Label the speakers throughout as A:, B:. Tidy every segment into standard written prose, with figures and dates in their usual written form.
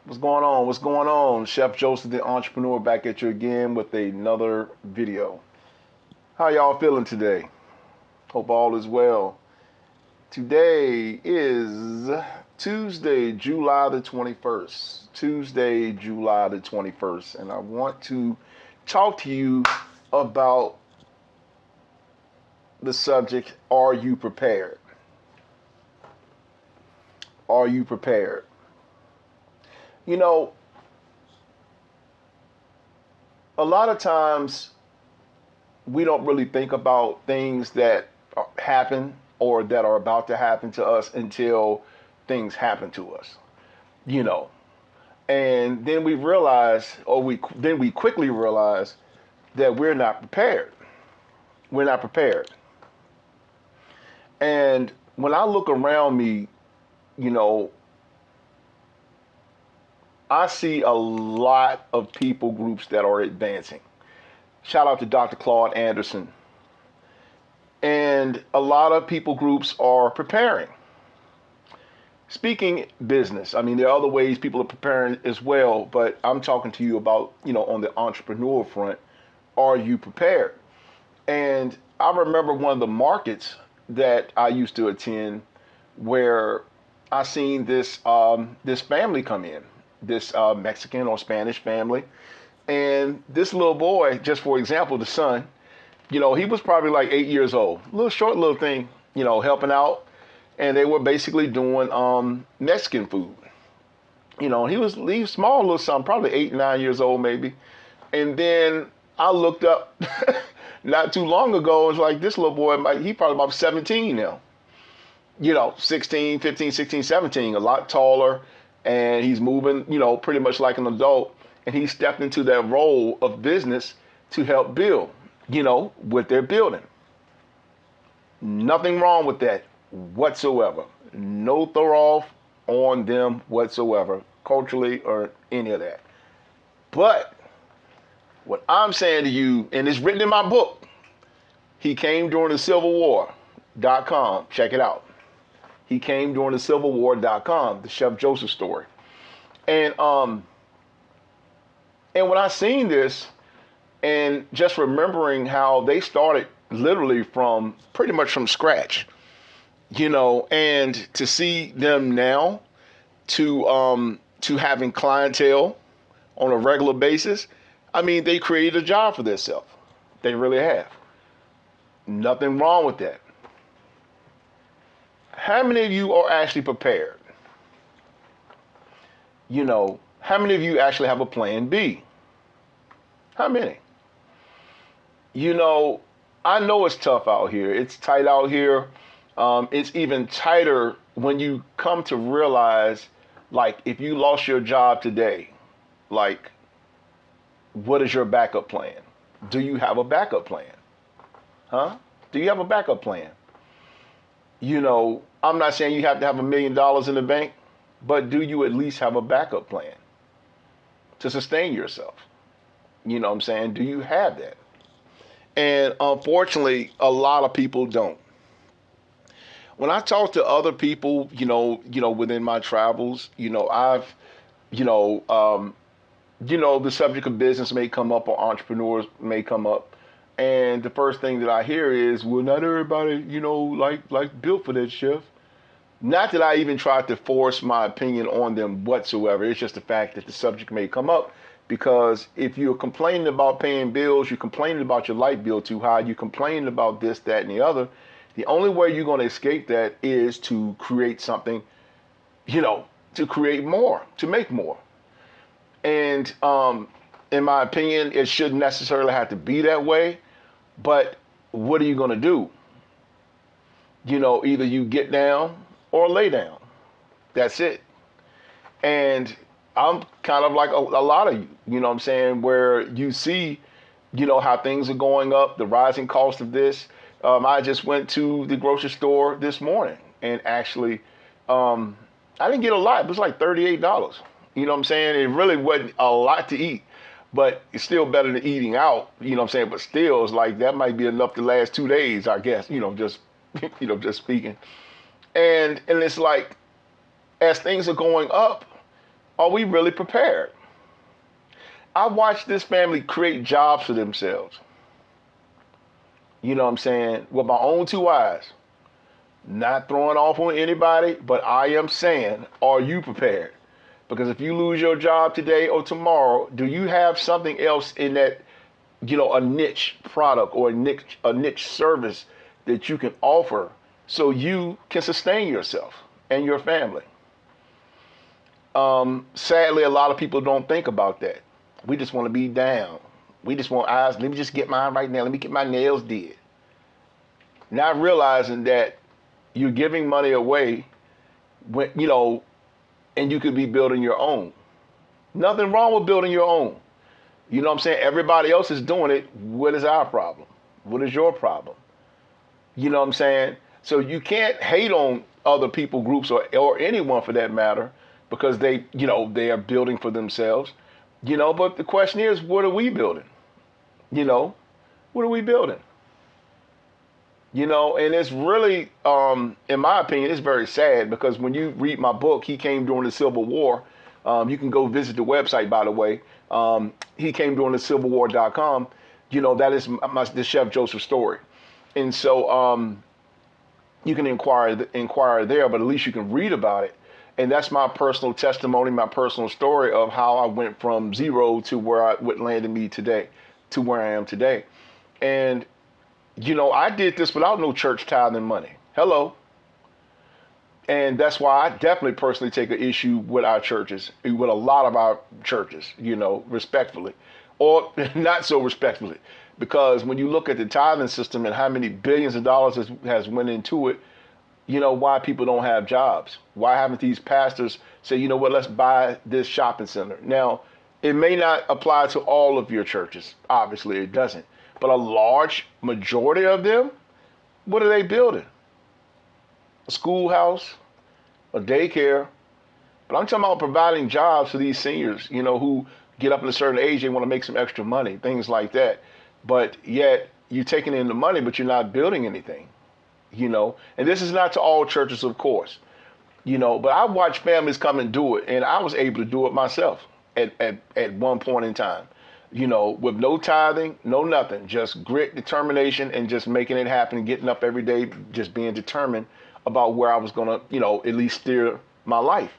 A: What's going on? What's going on? Chef Joseph, the entrepreneur, back at you again with another video. How y'all feeling today? Hope all is well. Today is Tuesday, July the 21st. Tuesday, July the 21st. And I want to talk to you about the subject, are you prepared? Are you prepared? You know, a lot of times we don't really think about things that happen or that are about to happen to us until things happen to us, you know. And then we realize, or we quickly realize that we're not prepared. We're not prepared. And when I look around me, you know, I see a lot of people groups that are advancing. Shout out to Dr. Claude Anderson. And a lot of people groups are preparing. Speaking business, I mean, there are other ways people are preparing as well, but I'm talking to you about, on the entrepreneur front, are you prepared? And I remember one of the markets that I used to attend where I seen this family come in, this Mexican or Spanish family. And this little boy, just for example, the son, he was probably like 8 years old, little short little thing, helping out. And they were basically doing Mexican food. He was small little son, probably 8, 9 years old maybe. And then I looked up not too long ago, and it's like this little boy, he probably about 17 now. 16, 15, 16, 17, a lot taller, and he's moving, pretty much like an adult. And he stepped into that role of business to help build, what they're building. Nothing wrong with that whatsoever. No throw off on them whatsoever, culturally or any of that. But what I'm saying to you, and it's written in my book, he came during the Civil War.com. Check it out. He came during the Civil War.com, the Chef Joseph story. And when I seen this, and just remembering how they started literally from pretty much from scratch, and to see them now to having clientele on a regular basis, I mean, they created a job for themselves. They really have. Nothing wrong with that. How many of you are actually prepared? How many of you actually have a plan B? How many? I know it's tough out here. It's tight out here. It's even tighter when you come to realize, like, if you lost your job today, like, what is your backup plan? Do you have a backup plan? Huh? Do you have a backup plan? I'm not saying you have to have $1 million in the bank, but do you at least have a backup plan to sustain yourself? You know what I'm saying? Do you have that? And unfortunately, a lot of people don't. When I talk to other people, within my travels, I've, the subject of business may come up or entrepreneurs may come up. And the first thing that I hear is, well, not everybody, like built for that, chef. Not that I even tried to force my opinion on them whatsoever. It's just the fact that the subject may come up, because if you're complaining about paying bills, you're complaining about your light bill too high, you're complaining about this, that, and the other, the only way you're going to escape that is to create something, to create more, to make more. And in my opinion, it shouldn't necessarily have to be that way. But what are you going to do? Either you get down or lay down. That's it. And I'm kind of like a lot of you, what I'm saying, where you see, how things are going up, the rising cost of this. I just went to the grocery store this morning, and actually, I didn't get a lot. It was like $38. You know what I'm saying? It really wasn't a lot to eat, but it's still better than eating out. You know what I'm saying? But still, it's like that might be enough to last 2 days, I guess. Just just speaking. And it's like, as things are going up, Are we really prepared? I watched this family create jobs for themselves. You know what I'm saying? With my own two eyes. Not throwing off on anybody, but I am saying, are you prepared? Because if you lose your job today or tomorrow, do you have something else in that, a niche product or a niche service that you can offer so you can sustain yourself and your family? Sadly, a lot of people don't think about that. We just want to be down. We just want eyes. Let me just get mine right now. Let me get my nails did. Not realizing that you're giving money away when, and you could be building your own. Nothing wrong with building your own. You know what I'm saying? Everybody else is doing it. What is our problem? What is your problem? You know what I'm saying? So you can't hate on other people, groups, or anyone for that matter, because they are building for themselves. But the question is, what are we building? What are we building? And it's really, in my opinion, it's very sad because when you read my book, He Came During the Civil War. You can go visit the website, by the way. He Came During the Civil War.com. That is the Chef Joseph story. And so you can inquire there, but at least you can read about it. And that's my personal testimony, my personal story of how I went from zero to what landed me today, to where I am today. And I did this without no church tithing money. Hello. And that's why I definitely personally take an issue with our churches, with a lot of our churches, respectfully, or not so respectfully. Because when you look at the tithing system and how many billions of dollars has went into it, why people don't have jobs. Why haven't these pastors say, let's buy this shopping center? Now, it may not apply to all of your churches. Obviously, it doesn't. But a large majority of them, what are they building? A schoolhouse, a daycare. But I'm talking about providing jobs to these seniors, who get up in a certain age, they want to make some extra money, things like that. But yet you're taking in the money, but you're not building anything, And this is not to all churches, of course, But I watched families come and do it, and I was able to do it myself at one point in time. With no tithing, no nothing, just grit, determination, and just making it happen, getting up every day, just being determined about where I was going to, at least steer my life.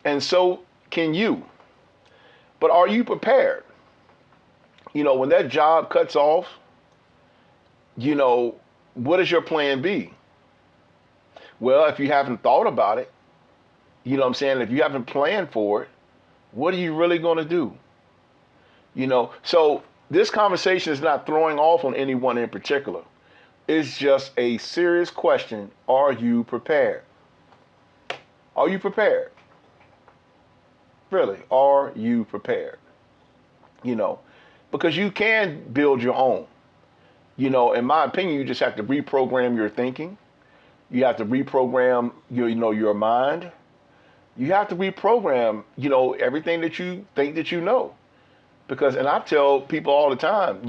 A: And so can you. But are you prepared? When that job cuts off, what is your plan B? Well, if you haven't thought about it, what I'm saying? If you haven't planned for it, what are you really going to do? So this conversation is not throwing off on anyone in particular. It's just a serious question. Are you prepared? Are you prepared? Really, are you prepared? Because you can build your own. In my opinion, you just have to reprogram your thinking. You have to reprogram your mind. You have to reprogram, everything that you think that you know. Because, and I tell people all the time,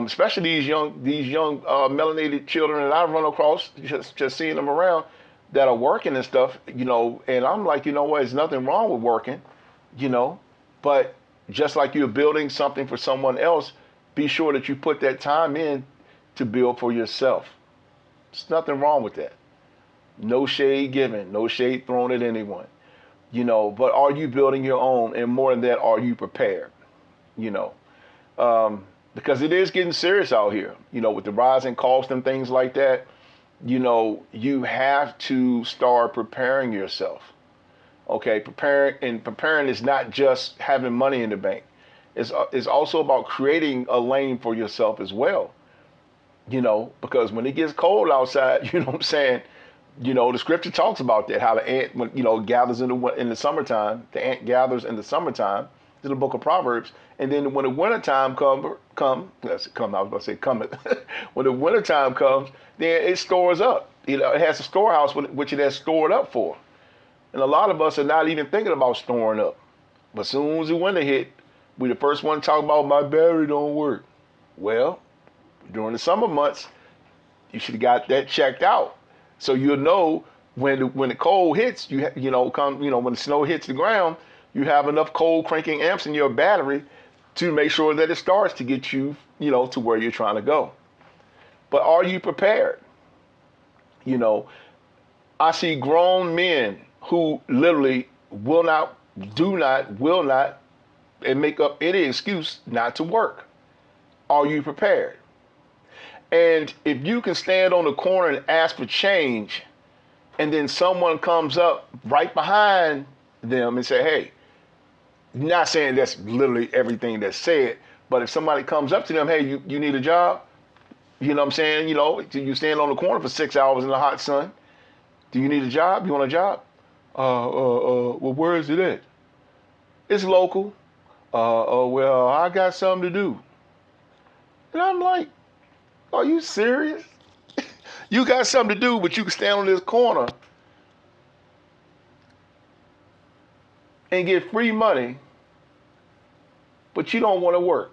A: especially these young melanated children that I run across, just seeing them around that are working and stuff, and I'm like, what, there's nothing wrong with working, but just like you're building something for someone else, be sure that you put that time in to build for yourself. There's nothing wrong with that. No shade given, no shade thrown at anyone, but are you building your own? And more than that, are you prepared? Because it is getting serious out here, with the rising cost and things like that. You have to start preparing yourself. Okay, preparing is not just having money in the bank. It's also about creating a lane for yourself as well. Because when it gets cold outside, what I'm saying, the scripture talks about that, how the ant, when, gathers in the summertime, the ant gathers in the summertime, in the book of Proverbs. And then when the wintertime comes, when the wintertime comes, then it stores up. It has a storehouse which it has stored up for. And a lot of us are not even thinking about storing up. But as soon as the winter hit, we the first one to talk about my battery don't work. Well, during the summer months, you should have got that checked out. So you'll know when the cold hits, when the snow hits the ground, You have enough cold cranking amps in your battery to make sure that it starts to get you, to where you're trying to go. But are you prepared? You know, I see grown men who literally will not, do not, will not, and make up any excuse not to work. Are you prepared? And if you can stand on the corner and ask for change, and then someone comes up right behind them and say, hey, not saying that's literally everything that's said, but if somebody comes up to them, hey, you need a job, you know what I'm saying? You stand on the corner for 6 hours in the hot sun. Do you need a job? You want a job? Well, where is it at? It's local. Well, I got something to do. And I'm like, are you serious? You got something to do, but you can stand on this corner and get free money, but you don't want to work.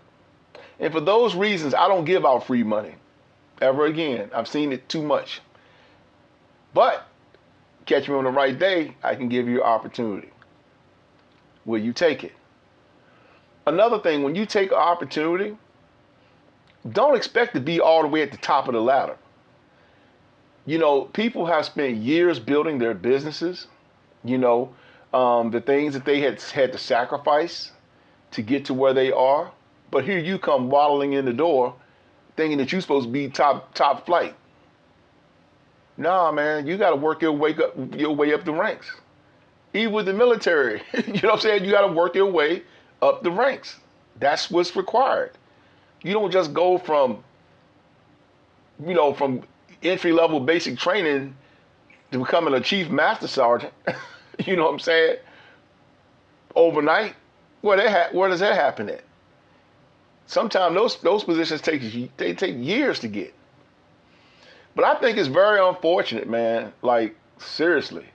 A: And for those reasons, I don't give out free money ever again. I've seen it too much. But catch me on the right day, I can give you an opportunity. Will you take it? Another thing, when you take an opportunity, don't expect to be all the way at the top of the ladder. People have spent years building their businesses, the things that they had to sacrifice to get to where they are. But here you come waddling in the door thinking that you're supposed to be top flight. Nah, man, you got to work your way up the ranks. Even with the military, you know what I'm saying? You got to work your way up the ranks. That's what's required. You don't just go from entry-level basic training to becoming a chief master sergeant, you know what I'm saying, overnight. Where does that happen at? Sometimes those positions take years to get. But I think it's very unfortunate, man. Like, seriously.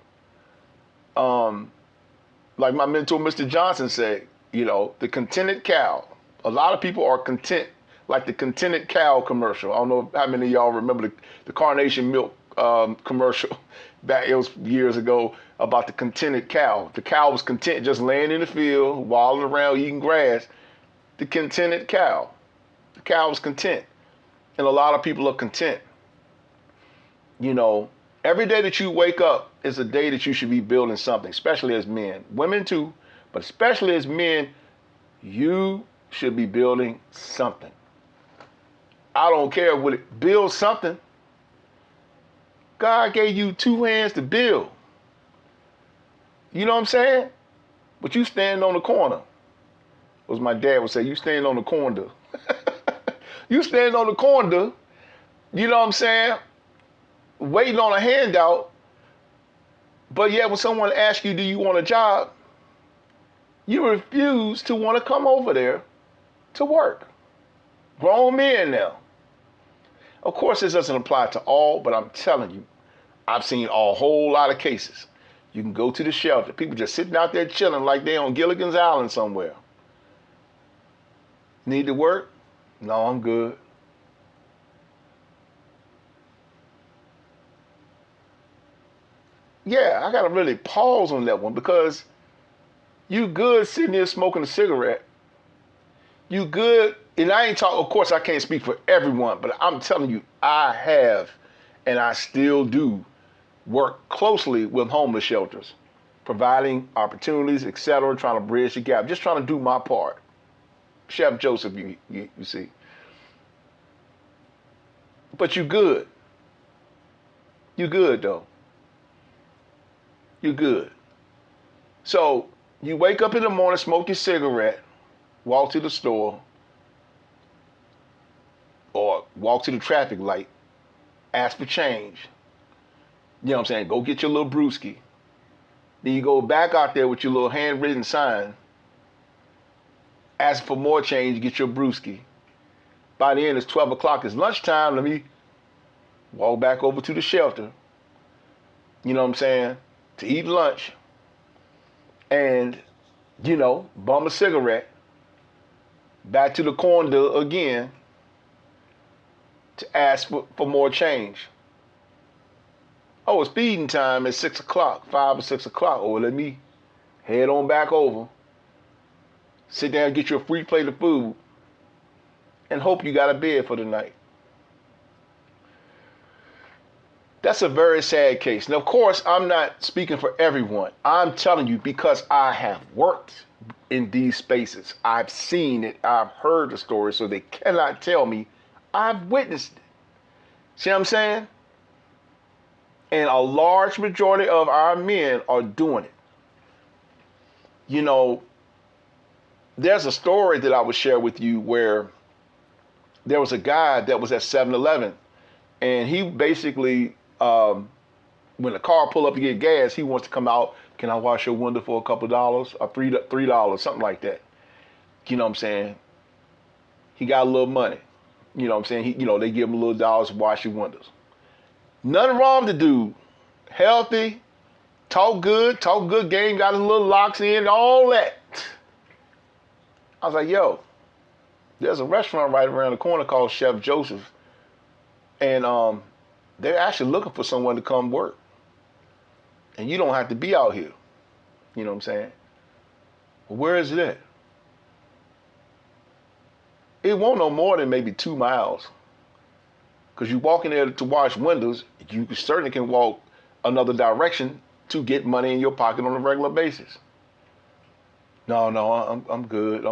A: Like my mentor, Mr. Johnson, said, the contented cow. A lot of people are content, like the contented cow commercial. I don't know how many of y'all remember the Carnation Milk commercial back, it was years ago, about the contented cow. The cow was content just laying in the field, wallowing around, eating grass. The contented cow. The cow was content. And a lot of people are content. Every day that you wake up is a day that you should be building something, especially as men. Women too, but especially as men, you should be building something. I don't care what it, build something. God gave you 2 hands to build. You know what I'm saying? But you stand on the corner. As my dad would say, you stand on the corner. You stand on the corner, you know what I'm saying? Waiting on a handout, but yet when someone asks you, do you want a job? You refuse to want to come over there to work. Grown men now. Of course, this doesn't apply to all, but I'm telling you, I've seen a whole lot of cases. You can go to the shelter. People just sitting out there chilling like they on Gilligan's Island somewhere. Need to work? No, I'm good. Yeah, I gotta really pause on that one, because you good sitting there smoking a cigarette. You good, and I ain't talking, of course I can't speak for everyone, but I'm telling you, I have, and I still do, work closely with homeless shelters, providing opportunities, etc., trying to bridge the gap, just trying to do my part. Chef Joseph, you see. But you good. You good though. You good. So you wake up in the morning, smoke your cigarette, walk to the store, or walk to the traffic light, ask for change. You know what I'm saying? Go get your little brewski. Then you go back out there with your little handwritten sign, ask for more change, get your brewski. By the end, it's 12 o'clock, it's lunchtime. Let me walk back over to the shelter, you know what I'm saying, to eat lunch, and, bum a cigarette, back to the corner again to ask for more change. Oh, it's feeding time at 6 o'clock, 5 or 6 o'clock. Oh, let me head on back over sit down, get you a free plate of food, and hope you got a bed for the night. That's a very sad case. Now, of course, I'm not speaking for everyone. I'm telling you because I have worked in these spaces. I've seen it. I've heard the story, so they cannot tell me I've witnessed it. See what I'm saying? And a large majority of our men are doing it. You know, there's a story that I would share with you where there was a guy that was at 7-Eleven, and he basically, when the car pull up to get gas, he wants to come out. Can I wash your window for a couple of dollars or $3, something like that? You know what I'm saying? He got a little money. You know what I'm saying? They give him a little dollars to wash your windows. Nothing wrong with the dude. Healthy, talk good game, got his little locks in, all that. I was like, yo, there's a restaurant right around the corner called Chef Joseph, and they're actually looking for someone to come work. And you don't have to be out here. You know what I'm saying? Well, where is it at? It won't no more than maybe 2 miles. Because you walk in there to wash windows, you certainly can walk another direction to get money in your pocket on a regular basis. No, I'm good.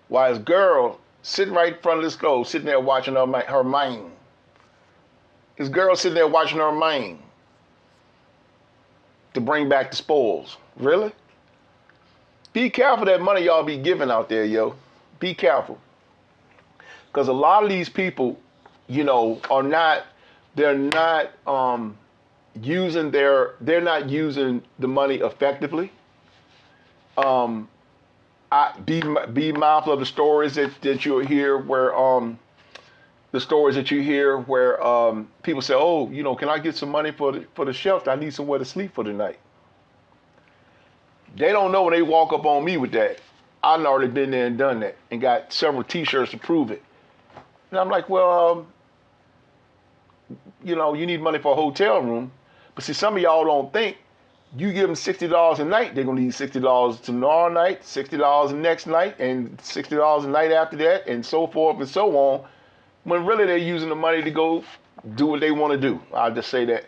A: While his girl sitting right in front of the stove, sitting there watching her mane. His girl sitting there watching her mane to bring back the spoils. Really? Be careful that money y'all be giving out there, yo. Be careful. Because a lot of these people, they're not using the money effectively. Be mindful of the stories that you'll hear where people say, oh, can I get some money for the shelter? I need somewhere to sleep for the night. They don't know when they walk up on me with that. I've already been there and done that and got several T-shirts to prove it. And I'm like, well, you need money for a hotel room. But see, some of y'all don't think you give them $60 a night, they're going to need $60 tomorrow night, $60 the next night, and $60 a night after that, and so forth and so on, when really they're using the money to go do what they want to do. I'll just say that,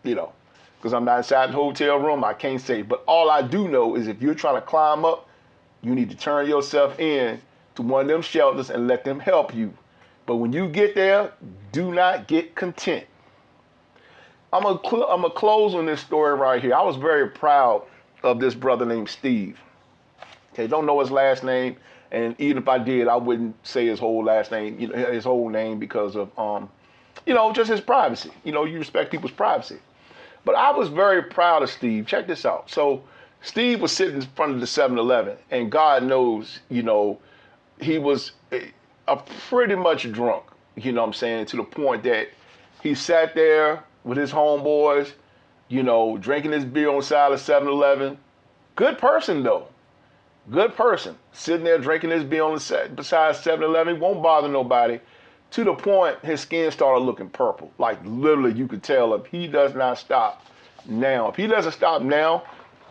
A: because I'm not inside the hotel room, I can't say. But all I do know is if you're trying to climb up, you need to turn yourself in to one of them shelters and let them help you. But when you get there, do not get content. I'm gonna close on this story right here. I was very proud of this brother named Steve. Okay, don't know his last name, and even if I did, I wouldn't say his whole last name, his whole name because of just his privacy. You respect people's privacy. But I was very proud of Steve. Check this out. So Steve was sitting in front of the 7-Eleven, and God knows, he was a pretty much drunk, to the point that he sat there with his homeboys, drinking his beer on the side of 7-Eleven. Good person, though. Good person. Sitting there drinking his beer on the side beside 7-Eleven. Won't bother nobody. To the point his skin started looking purple. Like, literally, you could tell if he does not stop now. If he doesn't stop now,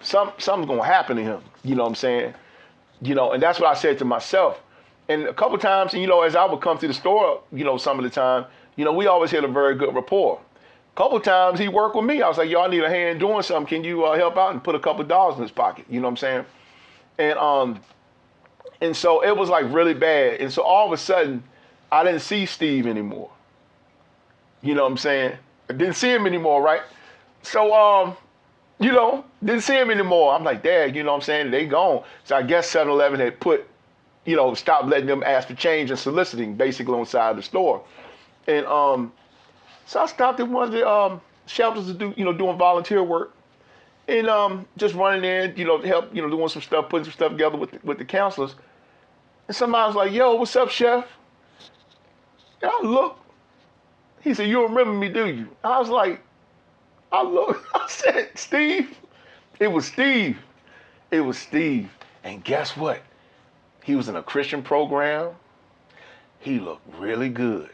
A: something's going to happen to him. You know what I'm saying? And that's what I said to myself. And a couple times, as I would come to the store, some of the time, we always had a very good rapport. Couple times he worked with me. I was like, yo, I need a hand doing something. Can you help out and put a couple of dollars in his pocket? You know what I'm saying? And so it was like really bad. And so all of a sudden, I didn't see Steve anymore. You know what I'm saying? I didn't see him anymore, right? So, didn't see him anymore. I'm like, Dad, you know what I'm saying? They gone. So I guess 7-Eleven had stopped letting them ask for change and soliciting basically on the side of the store. And so I stopped at one of the shelters to do, doing volunteer work, and just running in, help, doing some stuff, putting some stuff together with the counselors. And somebody was like, "Yo, what's up, Chef?" And I looked. He said, "You don't remember me, do you?" I was like, I looked. I said, "Steve." It was Steve. It was Steve. And guess what? He was in a Christian program. He looked really good.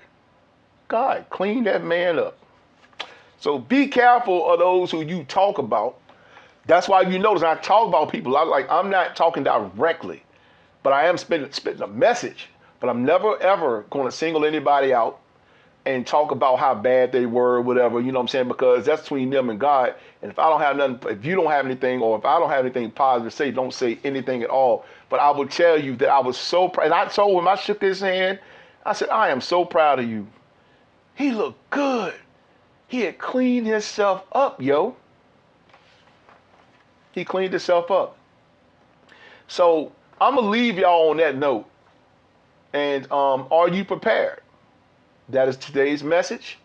A: God, clean that man up. So be careful of those who you talk about, That's why you notice I talk about people. I'm not talking directly, but I am spitting a message. But I'm never ever going to single anybody out and talk about how bad they were, or whatever. You know what I'm saying? Because that's between them and God. And if I don't have nothing, if you don't have anything, or if I don't have anything positive to say, don't say anything at all. But I will tell you that I was so proud. And I told him, I shook his hand. I said, I am so proud of you. He looked good. He had cleaned himself up, yo. He cleaned himself up. So I'm gonna leave y'all on that note. And are you prepared? That is today's message.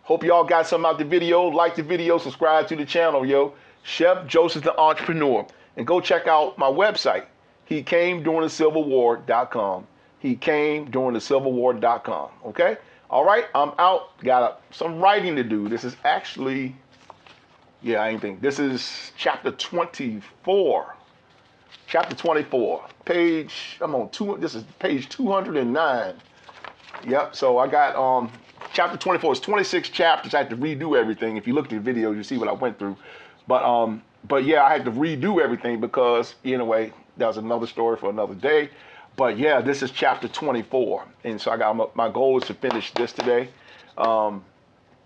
A: Hope y'all got something out the video. Like the video, subscribe to the channel, yo. Chef Joseph the Entrepreneur. And go check out my website. He came during the Civil War.com. He came during the Civil War.com. Okay? All right, I'm out. Got some writing to do. This is actually, yeah, I ain't think. This is chapter 24. Chapter 24. This is page 209. Yep, so I got chapter 24. It's 26 chapters. I had to redo everything. If you look at the video, you see what I went through. But yeah, I had to redo everything because, anyway, that was another story for another day. But yeah, this is chapter 24. And so I got my goal is to finish this today. And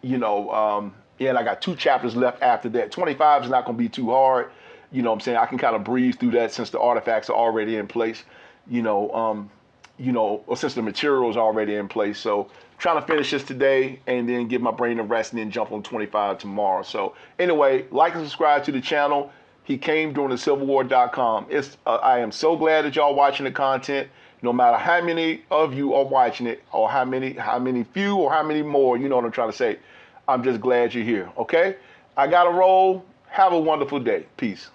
A: I got 2 chapters left after that. 25 is not going to be too hard. You know what I'm saying? I can kind of breeze through that since the artifacts are already in place, or since the material is already in place. So trying to finish this today and then give my brain a rest and then jump on 25 tomorrow. So anyway, like and subscribe to the channel. He came during the Civil War.com. I am so glad that y'all watching the content. No matter how many of you are watching it, or how many few, or how many more, you know what I'm trying to say. I'm just glad you're here. Okay? I gotta roll. Have a wonderful day. Peace.